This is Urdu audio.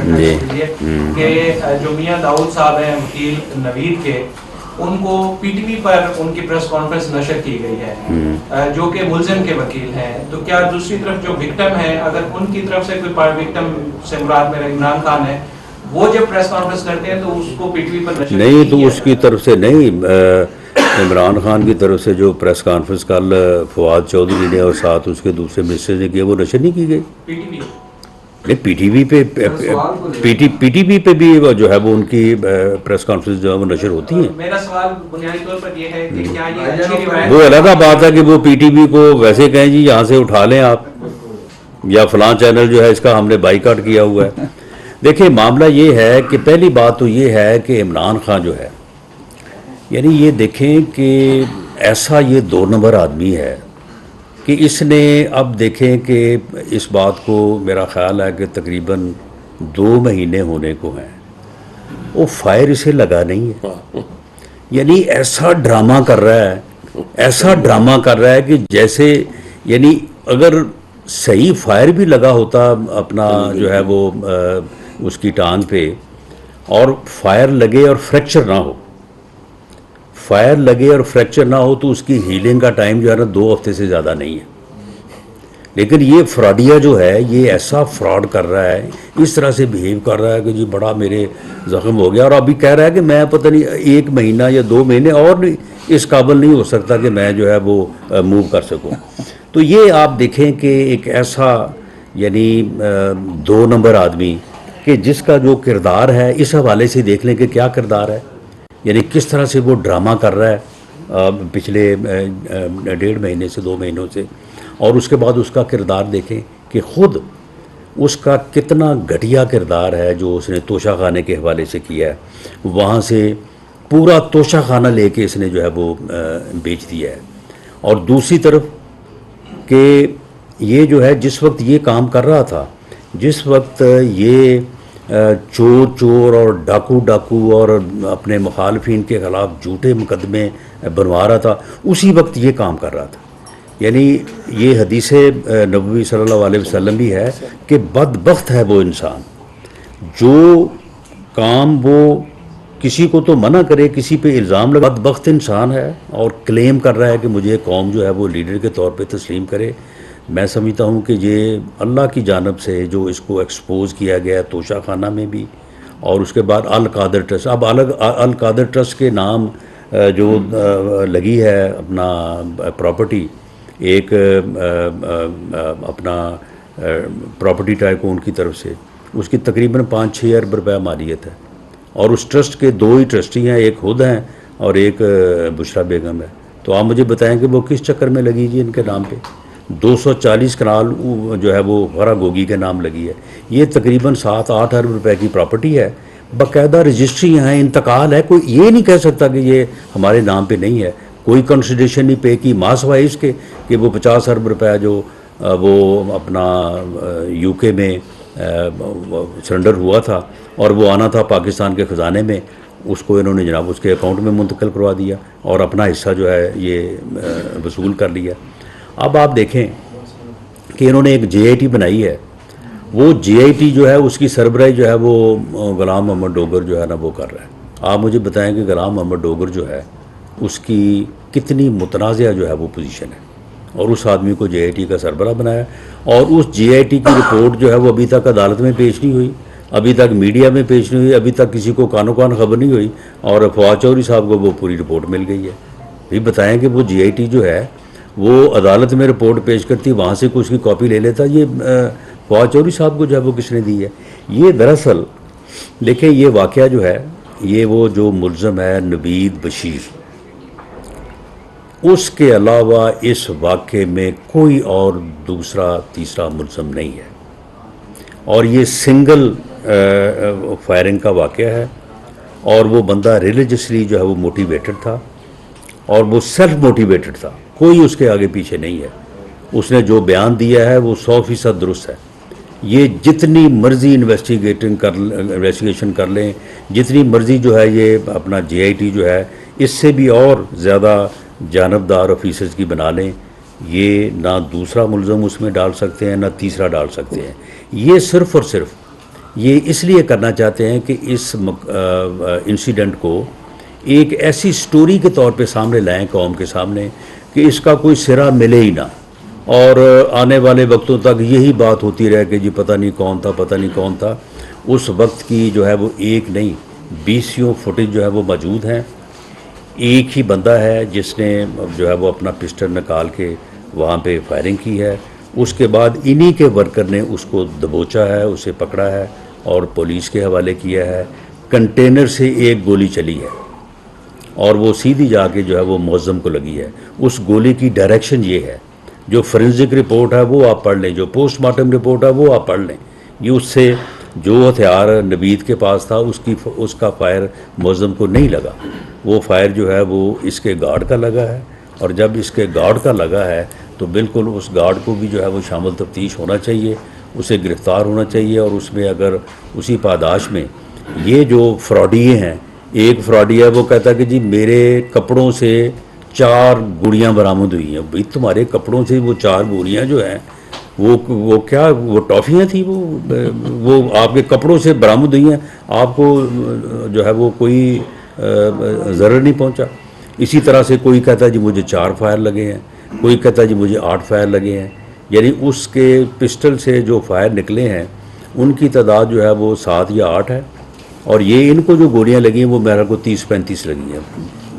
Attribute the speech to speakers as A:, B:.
A: کرنا چاہتے ہیں کہ جو میاں داؤد صاحب ہیں وکیل نوید کے، ان کو پی ٹی وی پر ان کی پریس کانفرنس نشر کی گئی ہے جو کہ ملزم کے وکیل ہیں، تو کیا دوسری طرف جو وکٹم ہے، اگر ان کی طرف سے کوئی وکٹم سے مراد میرا عمران خان ہے، وہ جب پریس کانفرنس کرتے ہیں تو اس کو پی ٹی وی پر نشر
B: نہیں، تو اس کی طرف سے نہیں، عمران خان کی طرف سے جو پریس کانفرنس کل فواد چودھری نے اور ساتھ اس کے دوسرے منسٹر نے کیا، وہ نشر نہیں کی گئی
A: پی ٹی وی
B: نہیں، پی ٹی وی پہ پی ٹی وی پہ بھی جو ہے وہ ان کی پریس کانفرنس جو ہے وہ نشر ہوتی ہیں۔
A: میرا سوال بنیادی طور پر یہ ہے کہ کیا یہ اچھی روایت،
B: وہ علیحدہ بات ہے کہ وہ پی ٹی وی کو ویسے کہیں جی یہاں سے اٹھا لیں آپ، یا فلاں چینل جو ہے اس کا ہم نے بائیکاٹ کیا ہوا ہے۔ دیکھیں معاملہ یہ ہے کہ پہلی بات تو یہ ہے کہ عمران خان جو ہے، یعنی یہ دیکھیں کہ ایسا یہ 2 نمبر آدمی ہے کہ اس نے، اب دیکھیں کہ اس بات کو میرا خیال ہے کہ تقریباً 2 مہینے ہونے کو ہیں، وہ فائر اسے لگا نہیں ہے، یعنی ایسا ڈرامہ کر رہا ہے، ایسا ڈرامہ کر رہا ہے کہ جیسے، یعنی اگر صحیح فائر بھی لگا ہوتا اپنا جو ہے وہ اس کی ٹانگ پہ، اور فائر لگے اور فریکچر نہ ہو، فائر لگے اور فریکچر نہ ہو تو اس کی ہیلنگ کا ٹائم جو ہے نا 2 ہفتے سے زیادہ نہیں ہے۔ لیکن یہ فراڈیا جو ہے، یہ ایسا فراڈ کر رہا ہے، اس طرح سے بیہیو کر رہا ہے کہ جی بڑا میرے زخم ہو گیا، اور ابھی کہہ رہا ہے کہ میں پتہ نہیں 1 مہینہ یا 2 مہینے اور نہیں اس قابل نہیں ہو سکتا کہ میں جو ہے وہ موو کر سکوں۔ تو یہ آپ دیکھیں کہ ایک ایسا یعنی 2 نمبر آدمی کہ جس کا جو کردار ہے، اس حوالے سے دیکھ لیں کہ کیا کردار ہے، یعنی کس طرح سے وہ ڈرامہ کر رہا ہے پچھلے 1.5 مہینے سے 2 مہینوں سے، اور اس کے بعد اس کا کردار دیکھیں کہ خود اس کا کتنا گھٹیا کردار ہے جو اس نے توشہ خانے کے حوالے سے کیا ہے، وہاں سے پورا توشہ خانہ لے کے اس نے جو ہے وہ بیچ دیا ہے۔ اور دوسری طرف کہ یہ جو ہے جس وقت یہ کام کر رہا تھا، جس وقت یہ چور اور ڈاکو اور اپنے مخالفین کے خلاف جھوٹے مقدمے بنوا رہا تھا، اسی وقت یہ کام کر رہا تھا۔ یعنی یہ حدیث نبوی صلی اللہ علیہ وسلم بھی ہے کہ بدبخت ہے وہ انسان جو کام وہ کسی کو تو منع کرے، کسی پہ الزام لگے، بدبخت انسان ہے، اور کلیم کر رہا ہے کہ مجھے قوم جو ہے وہ لیڈر کے طور پہ تسلیم کرے۔ میں سمجھتا ہوں کہ یہ اللہ کی جانب سے جو اس کو ایکسپوز کیا گیا ہے توشہ خانہ میں بھی، اور اس کے بعد القادر ٹرسٹ، اب القادر ٹرسٹ کے نام جو لگی ہے اپنا پراپرٹی، ایک اپنا پراپرٹی ٹائکون کی طرف سے، اس کی تقریباً 5-6 ارب روپے مالیت ہے، اور اس ٹرسٹ کے 2 ہی ٹرسٹی ہیں، ایک خود ہیں اور ایک بشرا بیگم ہے۔ تو آپ مجھے بتائیں کہ وہ کس چکر میں لگی جی ان کے نام پہ؟ 240 کنال جو ہے وہ غرہ گوگی کے نام لگی ہے، یہ تقریباً 7-8 ارب روپے کی پراپرٹی ہے، باقاعدہ رجسٹری ہیں، انتقال ہے، کوئی یہ نہیں کہہ سکتا کہ یہ ہمارے نام پہ نہیں ہے، کوئی کنسیڈریشن نہیں پے کی، ماں سوائے اس کے کہ وہ 50 ارب روپے جو وہ اپنا یو کے میں سرنڈر ہوا تھا اور وہ آنا تھا پاکستان کے خزانے میں، اس کو انہوں نے جناب اس کے اکاؤنٹ میں منتقل کروا دیا اور اپنا حصہ جو ہے یہ وصول کر لیا۔ اب آپ دیکھیں کہ انہوں نے ایک جے آئی ٹی بنائی ہے، وہ جے آئی ٹی جو ہے اس کی سربراہی جو ہے وہ غلام محمد ڈوگر جو ہے نا وہ کر رہا ہے۔ آپ مجھے بتائیں کہ غلام محمد ڈوگر جو ہے اس کی کتنی متنازعہ جو ہے وہ پوزیشن ہے، اور اس آدمی کو جے آئی ٹی کا سربراہ بنایا، اور اس جے آئی ٹی کی رپورٹ جو ہے وہ ابھی تک عدالت میں پیش نہیں ہوئی، ابھی تک میڈیا میں پیش نہیں ہوئی، ابھی تک کسی کو کانوں کان خبر نہیں ہوئی، اور فواد چودھری صاحب کو وہ پوری رپورٹ مل گئی ہے۔ بھی بتائیں کہ وہ جے آئی ٹی جو ہے وہ عدالت میں رپورٹ پیش کرتی، وہاں سے کوئی اس کی کاپی لے لیتا، یہ فواد چودھری صاحب کو جو ہے وہ کس نے دی ہے؟ یہ دراصل دیکھیں یہ واقعہ جو ہے، یہ وہ جو ملزم ہے نوید بشیر، اس کے علاوہ اس واقعے میں کوئی اور دوسرا تیسرا ملزم نہیں ہے، اور یہ سنگل فائرنگ کا واقعہ ہے، اور وہ بندہ ریلیجسلی جو ہے وہ موٹیویٹڈ تھا، اور وہ سیلف موٹیویٹڈ تھا، کوئی اس کے آگے پیچھے نہیں ہے، اس نے جو بیان دیا ہے وہ 100% درست ہے۔ یہ جتنی مرضی انویسٹیگیشن کر لیں، جتنی مرضی جو ہے یہ اپنا جے آئی ٹی جو ہے اس سے بھی اور زیادہ جانبدار آفیسرز کی بنا لیں، یہ نہ دوسرا ملزم اس میں ڈال سکتے ہیں نہ تیسرا ڈال سکتے ہیں۔ یہ صرف اور صرف یہ اس لیے کرنا چاہتے ہیں کہ اس انسیڈنٹ کو ایک ایسی سٹوری کے طور پہ سامنے لائیں قوم کے سامنے کہ اس کا کوئی سرا ملے ہی نہ، اور آنے والے وقتوں تک یہی بات ہوتی رہے کہ جی پتہ نہیں کون تھا، پتہ نہیں کون تھا۔ اس وقت کی جو ہے وہ ایک نہیں 20 فوٹیج جو ہے وہ موجود ہیں۔ ایک ہی بندہ ہے جس نے جو ہے وہ اپنا پسٹل نکال کے وہاں پہ فائرنگ کی ہے، اس کے بعد انہی کے ورکر نے اس کو دبوچا ہے، اسے پکڑا ہے اور پولیس کے حوالے کیا ہے۔ کنٹینر سے ایک گولی چلی ہے اور وہ سیدھی جا کے جو ہے وہ معظم کو لگی ہے۔ اس گولی کی ڈائریکشن یہ ہے، جو فورینزک رپورٹ ہے وہ آپ پڑھ لیں، جو پوسٹ مارٹم رپورٹ ہے وہ آپ پڑھ لیں، یہ اس سے جو ہتھیار نوید کے پاس تھا اس کا فائر معظم کو نہیں لگا، وہ فائر جو ہے وہ اس کے گارڈ کا لگا ہے، اور جب اس کے گارڈ کا لگا ہے تو بالکل اس گارڈ کو بھی جو ہے وہ شامل تفتیش ہونا چاہیے، اسے گرفتار ہونا چاہیے۔ اور اس میں اگر اسی پاداش میں یہ جو فراڈیے ہیں، ایک فراڈی ہے وہ کہتا ہے کہ جی میرے کپڑوں سے 4 گولیاں برآمد ہوئی ہیں۔ بھئی تمہارے کپڑوں سے وہ 4 گولیاں جو ہیں وہ کیا وہ ٹافیاں تھیں، وہ آپ کے کپڑوں سے برآمد ہوئی ہیں، آپ کو جو ہے وہ کوئی ضرر نہیں پہنچا۔ اسی طرح سے کوئی کہتا ہے جی مجھے 4 فائر لگے ہیں، کوئی کہتا ہے جی مجھے 8 فائر لگے ہیں، یعنی اس کے پسٹل سے جو فائر نکلے ہیں ان کی تعداد جو ہے وہ 7 یا 8 ہے، اور یہ ان کو جو گولیاں لگی ہیں وہ میرا کو 30-35 لگی ہیں۔